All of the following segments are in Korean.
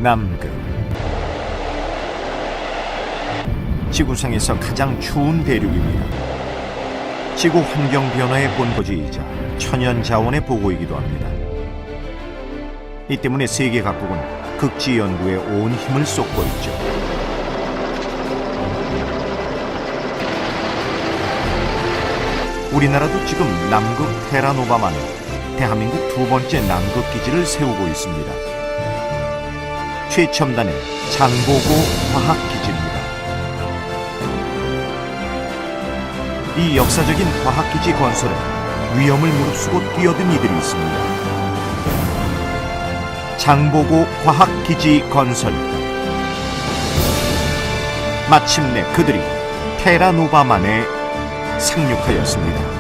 남극. 지구상에서 가장 추운 대륙입니다. 지구 환경 변화의 본거지이자 천연 자원의 보고이기도 합니다. 이 때문에 세계 각국은 극지 연구에 온 힘을 쏟고 있죠. 우리나라도 지금 남극 테라노바만에 대한민국 두 번째 남극 기지를 세우고 있습니다. 최첨단의 장보고 과학기지입니다. 이 역사적인 과학기지 건설에 위험을 무릅쓰고 뛰어든 이들이 있습니다. 장보고 과학기지 건설. 마침내 그들이 테라노바만에 상륙하였습니다.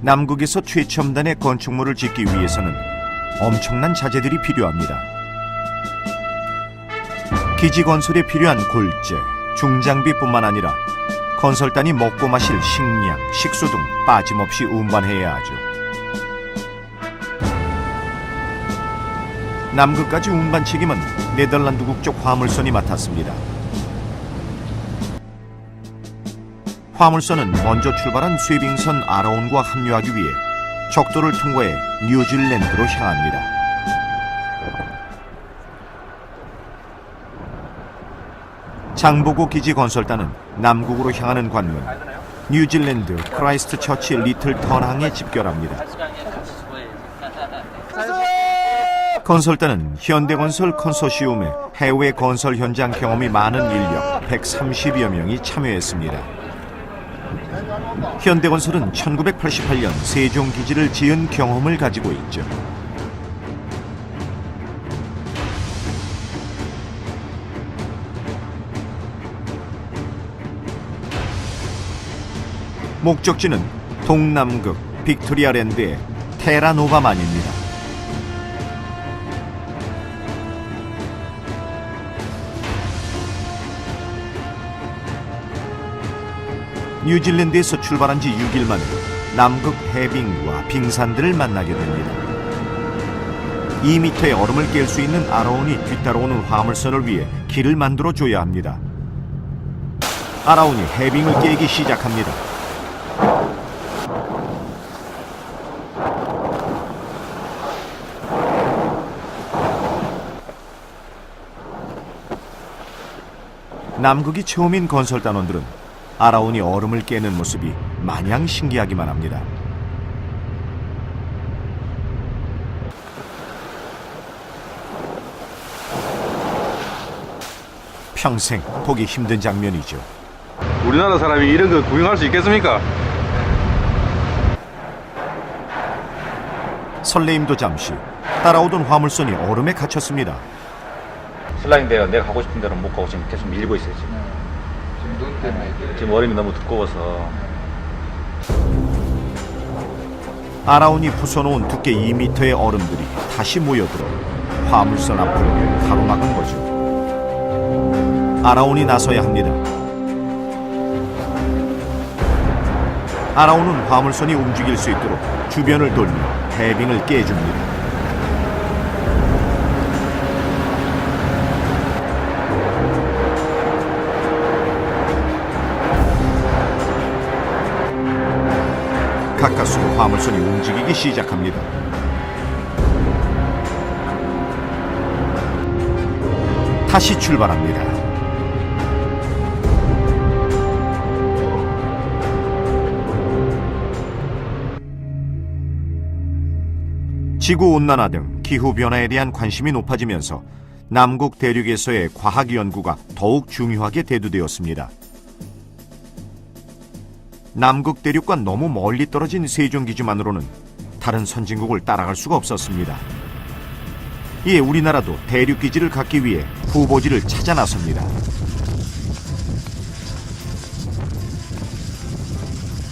남극에서 최첨단의 건축물을 짓기 위해서는 엄청난 자재들이 필요합니다. 기지 건설에 필요한 골재, 중장비뿐만 아니라 건설단이 먹고 마실 식량, 식수 등 빠짐없이 운반해야 하죠. 남극까지 운반 책임은 네덜란드 국적 화물선이 맡았습니다. 화물선은 먼저 출발한 쇠빙선 아라온과 합류하기 위해 적도를 통과해 뉴질랜드로 향합니다. 장보고 기지 건설단은 남극으로 향하는 관문 뉴질랜드 크라이스트 처치 리틀 턴항에 집결합니다. 건설단은 현대건설 컨소시움의 해외 건설 현장 경험이 많은 인력 130여 명이 참여했습니다. 현대건설은 1988년 세종기지를 지은 경험을 가지고 있죠. 목적지는 동남극 빅토리아랜드의 테라노바만입니다. 뉴질랜드에서 출발한 지 6일 만에 남극 해빙과 빙산들을 만나게 됩니다. 2m의 얼음을 깰 수 있는 아라온이 뒤따라오는 화물선을 위해 길을 만들어줘야 합니다. 아라온이 해빙을 깨기 시작합니다. 남극이 처음인 건설단원들은 아라온이 얼음을 깨는 모습이 마냥 신기하기만 합니다. 평생 보기 힘든 장면이죠. 우리나라 사람이 이런 거 구경할 수 있겠습니까? 설레임도 잠시 따라오던 화물선이 얼음에 갇혔습니다. 슬라임대가 내가 가고 싶은 데로 못 가고 지금 계속 밀리고 있어요. 지금 얼음이 너무 두꺼워서. 아라온이 부숴놓은 두께 2m의 얼음들이 다시 모여들어 화물선 앞을 가로막은 거죠. 아라온이 나서야 합니다. 아라온은 화물선이 움직일 수 있도록 주변을 돌며 해빙을 깨줍니다. 가까스로 화물선이 움직이기 시작합니다. 다시 출발합니다. 지구온난화 등 기후변화에 대한 관심이 높아지면서 남극 대륙에서의 과학 연구가 더욱 중요하게 대두되었습니다. 남극 대륙과 너무 멀리 떨어진 세종기지만으로는 다른 선진국을 따라갈 수가 없었습니다. 이에 우리나라도 대륙기지를 갖기 위해 후보지를 찾아 나섭니다.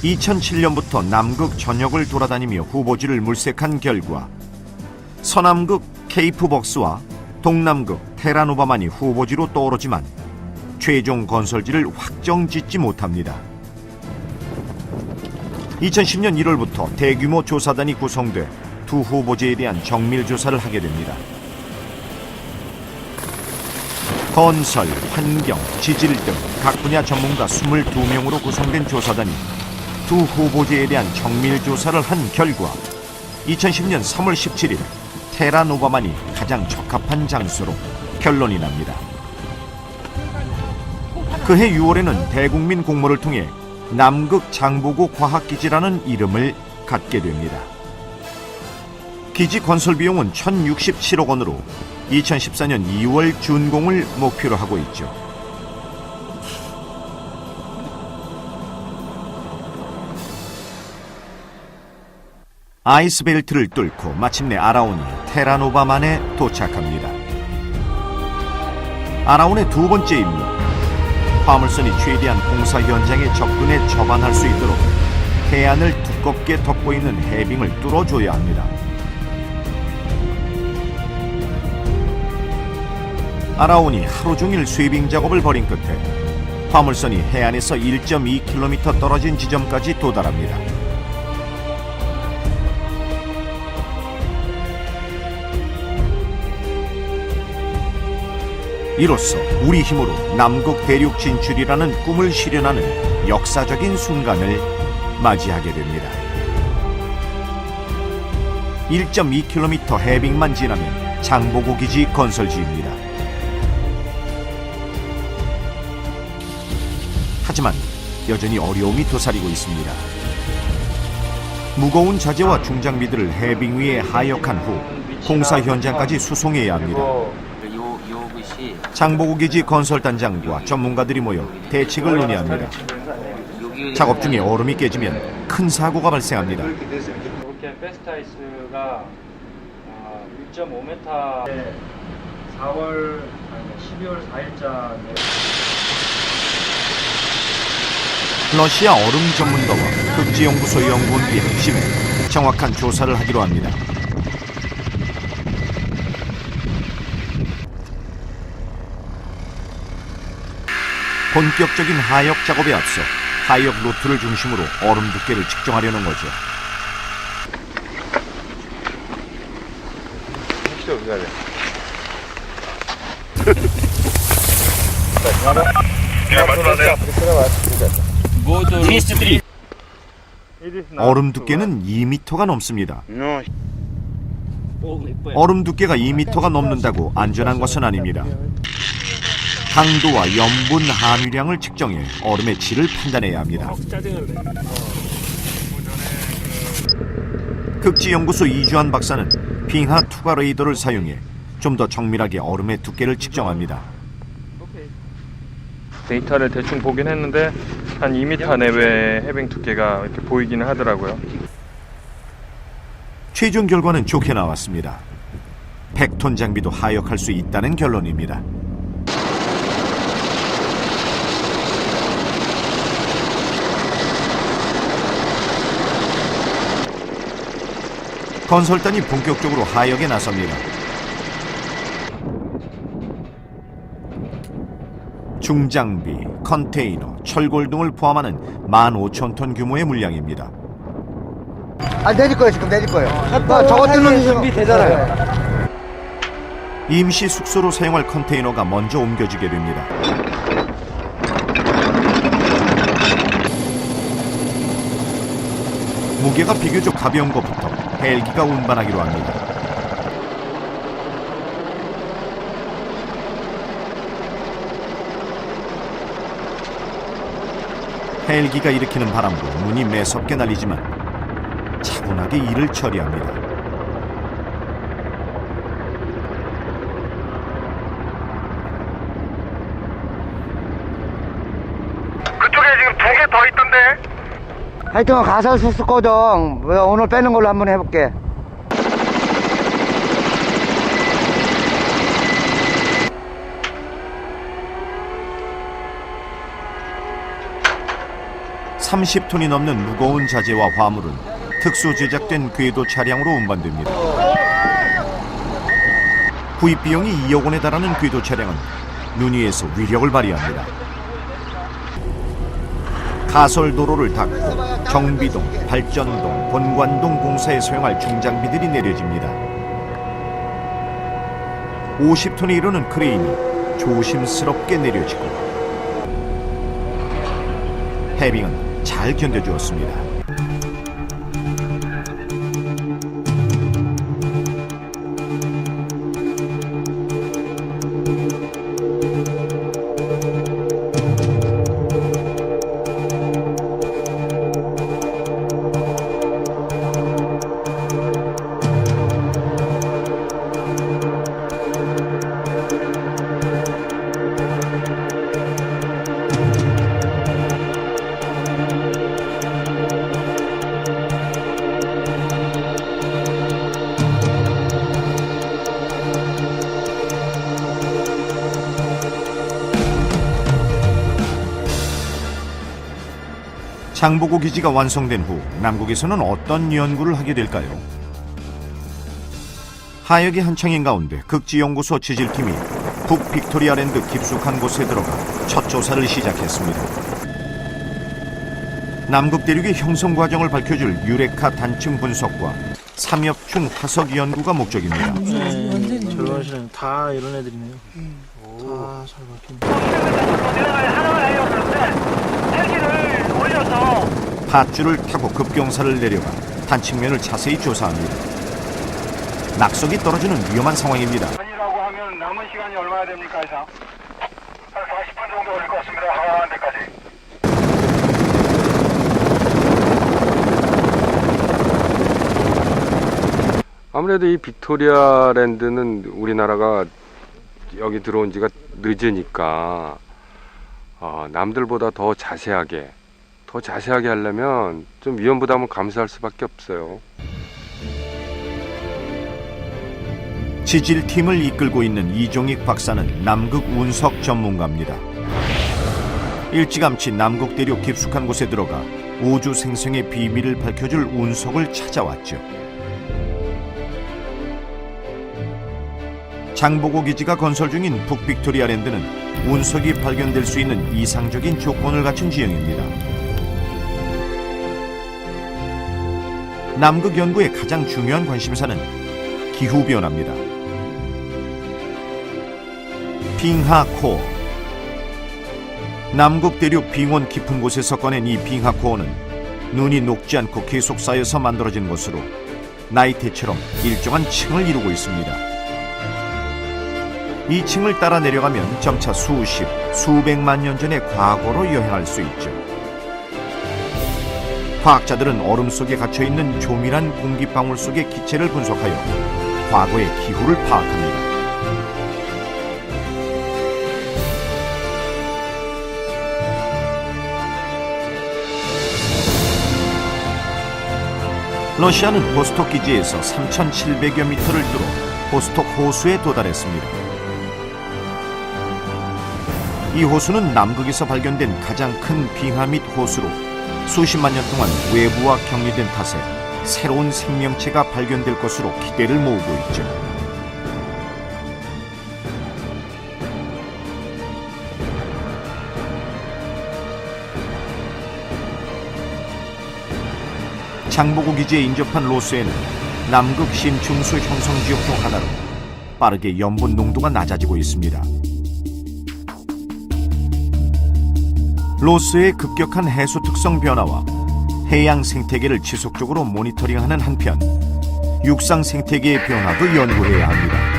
2007년부터 남극 전역을 돌아다니며 후보지를 물색한 결과 서남극 케이프벅스와 동남극 테라노바만이 후보지로 떠오르지만 최종 건설지를 확정짓지 못합니다. 2010년 1월부터 대규모 조사단이 구성돼 두 후보지에 대한 정밀 조사를 하게 됩니다. 건설, 환경, 지질 등 각 분야 전문가 22명으로 구성된 조사단이 두 후보지에 대한 정밀 조사를 한 결과 2010년 3월 17일 테라노바만이 가장 적합한 장소로 결론이 납니다. 그해 6월에는 대국민 공모를 통해 남극 장보고 과학기지라는 이름을 갖게 됩니다. 기지 건설 비용은 1,067억 원으로 2014년 2월 준공을 목표로 하고 있죠. 아이스벨트를 뚫고 마침내 아라온이 테라노바만에 도착합니다. 아라온의 두 번째 임무, 화물선이 최대한 공사 현장에 접근해 접안할 수 있도록 해안을 두껍게 덮고 있는 해빙을 뚫어줘야 합니다. 아라온이 하루 종일 쇠빙 작업을 벌인 끝에 화물선이 해안에서 1.2km 떨어진 지점까지 도달합니다. 이로써 우리 힘으로 남극 대륙 진출이라는 꿈을 실현하는 역사적인 순간을 맞이하게 됩니다. 1.2km 해빙만 지나면 장보고 기지 건설지입니다. 하지만 여전히 어려움이 도사리고 있습니다. 무거운 자재와 중장비들을 해빙 위에 하역한 후 공사 현장까지 수송해야 합니다. 장보고 기지 건설단장과 전문가들이 모여 대책을 논의합니다. 작업 중에 얼음이 깨지면 큰 사고가 발생합니다. 이렇게 베스트아이스가 1.5m 12월 4일자 러시아 얼음 전문가와 극지연구소 연구원들이 합심해 정확한 조사를 하기로 합니다. 본격적인 하역 작업에 앞서 하역 루트를 중심으로 얼음 두께를 측정하려는 거죠. 혹시 어디 가야 돼? 얼음 두께는 2m가 넘습니다. 얼음 두께가 2m가 넘는다고 안전한 것은 아닙니다. 강도와 염분 함유량을 측정해 얼음의 질을 판단해야 합니다. 극지연구소 이주환 박사는 빙하 투과 레이더를 사용해 좀 더 정밀하게 얼음의 두께를 측정합니다. 데이터를 대충 보긴 했는데 한 2m 내외의 해빙 두께가 이렇게 보이기는 하더라고요. 최종 결과는 좋게 나왔습니다. 100톤 장비도 하역할 수 있다는 결론입니다. 건설단이 본격적으로 하역에 나섭니다. 중장비, 컨테이너, 철골 등을 포함하는 15,000톤 규모의 물량입니다. 아, 내릴 거예요. 지금 내릴 거예요. 저것들은 준비되잖아요. 임시 숙소로 사용할 컨테이너가 먼저 옮겨지게 됩니다. 무게가 비교적 가벼운 것부터 헬기가 운반하기로 합니다. 헬기가 일으키는 바람으로 문이 매섭게 날리지만 차분하게 일을 처리합니다. 그쪽에 지금 2개 더 있던데? 하여튼 가설 수습 고정 오늘 빼는 걸로 한번 해볼게. (30톤이) 넘는 무거운 자재와 화물은 특수 제작된 궤도 차량으로 운반됩니다. 구입 비용이 2억 원에 달하는 궤도 차량은 눈위에서 위력을 발휘합니다. 가설도로를 닦고 정비동, 발전동, 본관동 공사에 소용할 중장비들이 내려집니다. 50톤에 이르는 크레인이 조심스럽게 내려지고 해빙은 잘 견뎌주었습니다. 장보고 기지가 완성된 후 남극에서는 어떤 연구를 하게 될까요? 하역이 한창인 가운데 극지연구소 지질팀이 북빅토리아랜드 깊숙한 곳에 들어가 첫 조사를 시작했습니다. 남극 대륙의 형성 과정을 밝혀줄 유레카 단층 분석과 삼엽충 화석 연구가 목적입니다. 저런 다 이런 애들이네요. 다 잘 박힌. 밧줄을 타고 급경사를 내려가 단층면을 자세히 조사합니다. 낙석이 떨어지는 위험한 상황입니다. 아니라고 하면 남은 시간이 얼마나 됩니까, 이상? 한 40분 정도 걸릴 것 같습니다. 하강하는 데까지. 아무래도 이 빅토리아랜드는 우리나라가 여기 들어온 지가 늦으니까 남들보다 더 자세하게 하려면 좀 위험 부담을 감수할 수밖에 없어요. 지질팀을 이끌고 있는 이종익 박사는 남극 운석 전문가입니다. 일찌감치 남극 대륙 깊숙한 곳에 들어가 우주 생성의 비밀을 밝혀줄 운석을 찾아왔죠. 장보고 기지가 건설 중인 북빅토리아랜드는 운석이 발견될 수 있는 이상적인 조건을 갖춘 지형입니다. 남극 연구의 가장 중요한 관심사는 기후변화입니다. 빙하코어. 남극 대륙 빙원 깊은 곳에서 꺼낸 이 빙하코어는 눈이 녹지 않고 계속 쌓여서 만들어진 것으로 나이테처럼 일정한 층을 이루고 있습니다. 이 층을 따라 내려가면 점차 수십, 수백만 년 전의 과거로 여행할 수 있죠. 과학자들은 얼음 속에 갇혀있는 조밀한 공기방울 속의 기체를 분석하여 과거의 기후를 파악합니다. 러시아는 보스톡 기지에서 3,700여 미터를 뚫어 보스톡 호수에 도달했습니다. 이 호수는 남극에서 발견된 가장 큰 빙하 및 호수로 수십만 년 동안 외부와 격리된 탓에 새로운 생명체가 발견될 것으로 기대를 모으고 있죠. 장보고 기지에 인접한 로스에는 남극 심층수 형성 지역 중 하나로 빠르게 염분 농도가 낮아지고 있습니다. 로스의 급격한 해수 특성 변화와 해양 생태계를 지속적으로 모니터링하는 한편 육상 생태계의 변화도 연구해야 합니다.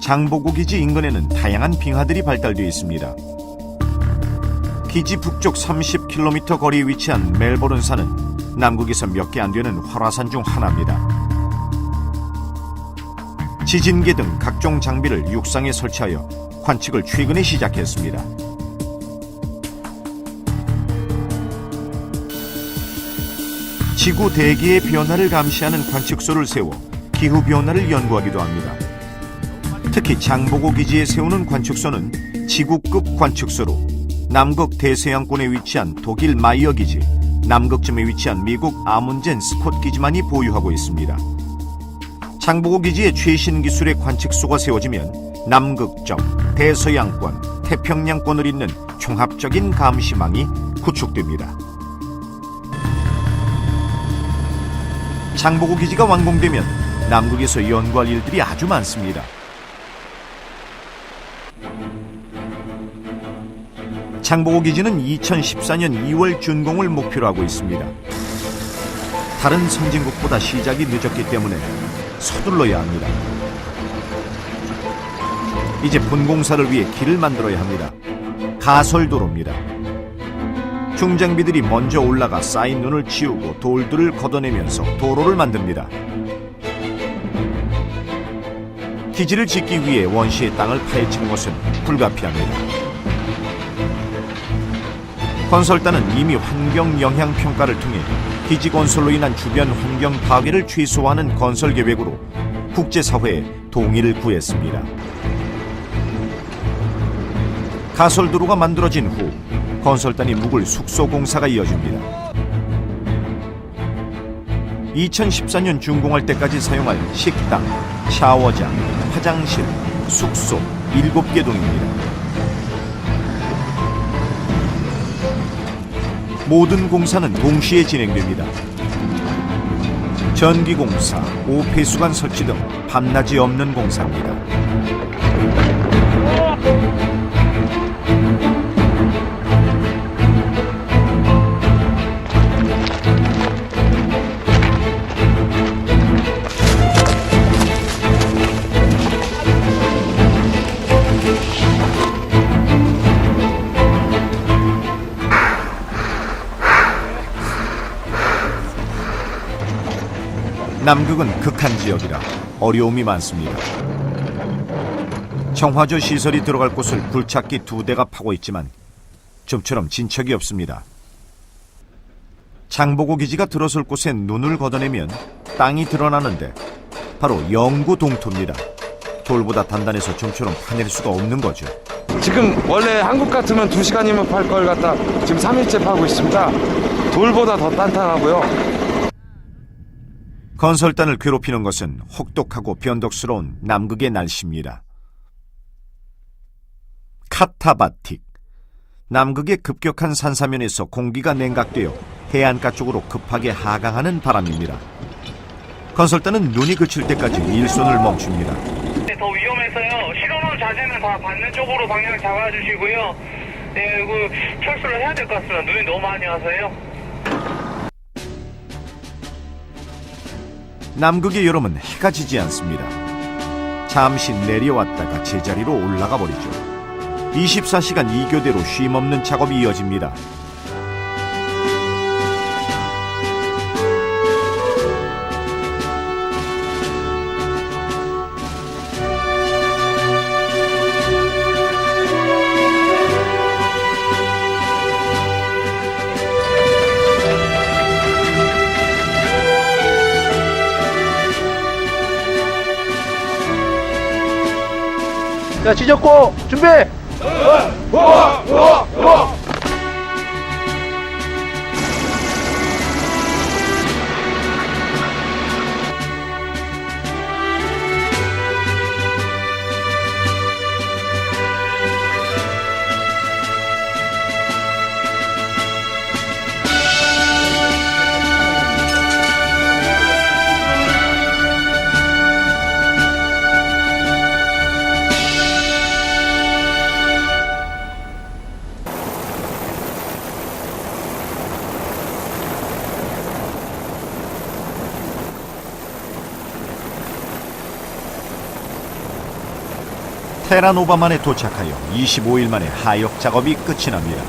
장보고 기지 인근에는 다양한 빙하들이 발달되어 있습니다. 기지 북쪽 30km 거리에 위치한 멜보른산은 남극에서 몇 개 안 되는 활화산 중 하나입니다. 지진계 등 각종 장비를 육상에 설치하여 관측을 최근에 시작했습니다. 지구 대기의 변화를 감시하는 관측소를 세워 기후변화를 연구하기도 합니다. 특히 장보고 기지에 세우는 관측소는 지구급 관측소로 남극 대서양권에 위치한 독일 마이어 기지, 남극점에 위치한 미국 아문젠 스콧 기지만이 보유하고 있습니다. 장보고 기지의 최신 기술의 관측소가 세워지면 남극점, 대서양권, 태평양권을 잇는 종합적인 감시망이 구축됩니다. 장보고 기지가 완공되면 남극에서 연구할 일들이 아주 많습니다. 장보고 기지는 2014년 2월 준공을 목표로 하고 있습니다. 다른 선진국보다 시작이 늦었기 때문에 서둘러야 합니다. 이제 분공사를 위해 길을 만들어야 합니다. 가설도로입니다. 중장비들이 먼저 올라가 쌓인 눈을 치우고 돌들을 걷어내면서 도로를 만듭니다. 기지를 짓기 위해 원시의 땅을 파헤치는 것은 불가피합니다. 건설단은 이미 환경 영향 평가를 통해 기지 건설로 인한 주변 환경 파괴를 최소화하는 건설 계획으로 국제사회에 동의를 구했습니다. 가설도로가 만들어진 후 건설단이 묵을 숙소 공사가 이어집니다. 2014년 준공할 때까지 사용할 식당, 샤워장, 화장실, 숙소 7개 동입니다. 모든 공사는 동시에 진행됩니다. 전기공사, 오폐수관 설치 등 밤낮이 없는 공사입니다. 남극은 극한 지역이라 어려움이 많습니다. 정화조 시설이 들어갈 곳을 굴착기 2대가 파고 있지만 좀처럼 진척이 없습니다. 장보고 기지가 들어설 곳에 눈을 걷어내면 땅이 드러나는데 바로 영구 동토입니다. 돌보다 단단해서 좀처럼 파낼 수가 없는 거죠. 지금 원래 한국 같으면 2시간이면 팔 걸 갖다 지금 3일째 파고 있습니다. 돌보다 더 단단하고요. 건설단을 괴롭히는 것은 혹독하고 변덕스러운 남극의 날씨입니다. 카타바틱. 남극의 급격한 산사면에서 공기가 냉각되어 해안가 쪽으로 급하게 하강하는 바람입니다. 건설단은 눈이 그칠 때까지 일손을 멈춥니다. 더 위험해서요. 신호는 자세는 다 받는 쪽으로 방향 잡아주시고요. 네, 이거 철수를 해야 될 것 같습니다. 눈이 너무 많이 와서요. 남극의 여름은 해가 지지 않습니다. 잠시 내려왔다가 제자리로 올라가 버리죠. 24시간 2교대로 쉼없는 작업이 이어집니다. 자, 지졌고 준비. 테라노바만에 도착하여 25일 만에 하역 작업이 끝이 납니다.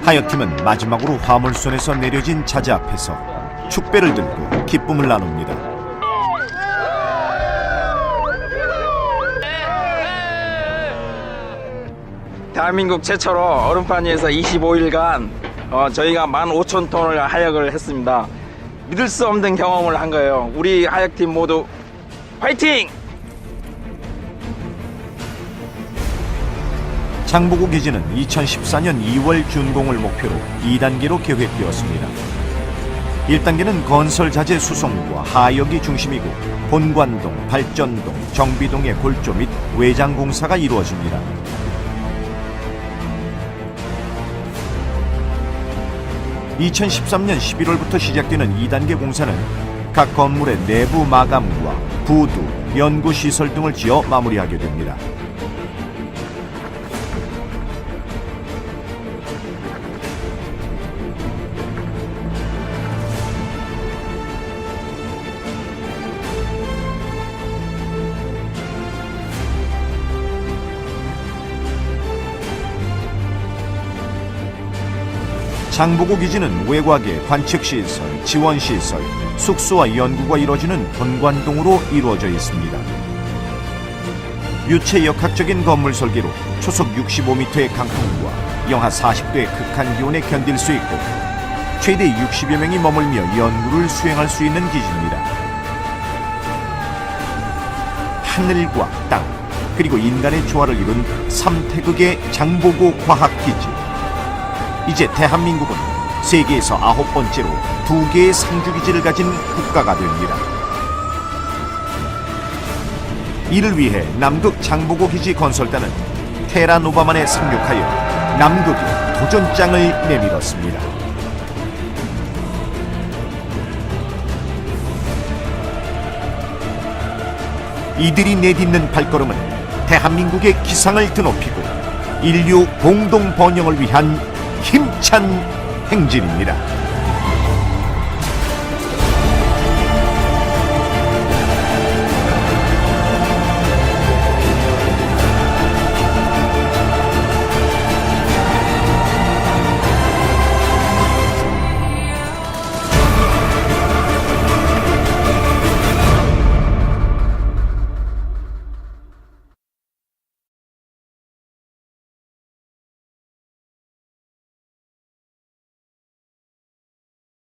하역팀은 마지막으로 화물선에서 내려진 자재 앞에서 축배를 들고 기쁨을 나눕니다. 대한민국 최초로 얼음판 위에서 25일간 저희가 15,000톤을 하역을 했습니다. 믿을 수 없는 경험을 한 거예요. 우리 하역팀 모두 화이팅! 장보고 기지는 2014년 2월 준공을 목표로 2단계로 계획되었습니다. 1단계는 건설 자재 수송과 하역이 중심이고 본관동, 발전동, 정비동의 골조 및 외장 공사가 이루어집니다. (2013년 11월부터) 시작되는 2단계 공사는 각 건물의 내부 마감과 부두, 연구시설 등을 지어 마무리하게 됩니다. 장보고 기지는 외곽에 관측시설, 지원시설, 숙소와 연구가 이루어지는 본관동으로 이루어져 있습니다. 유체역학적인 건물 설계로 초속 65m의 강풍과 영하 40도의 극한 기온에 견딜 수 있고 최대 60여 명이 머물며 연구를 수행할 수 있는 기지입니다. 하늘과 땅, 그리고 인간의 조화를 이룬 삼태극의 장보고 과학기지. 이제 대한민국은 세계에서 9번째로 2개의 상주기지를 가진 국가가 됩니다. 이를 위해 남극 장보고 기지 건설단은 테라노바만에 상륙하여 남극의 도전장을 내밀었습니다. 이들이 내딛는 발걸음은 대한민국의 기상을 드높이고 인류 공동 번영을 위한 힘찬 행진입니다.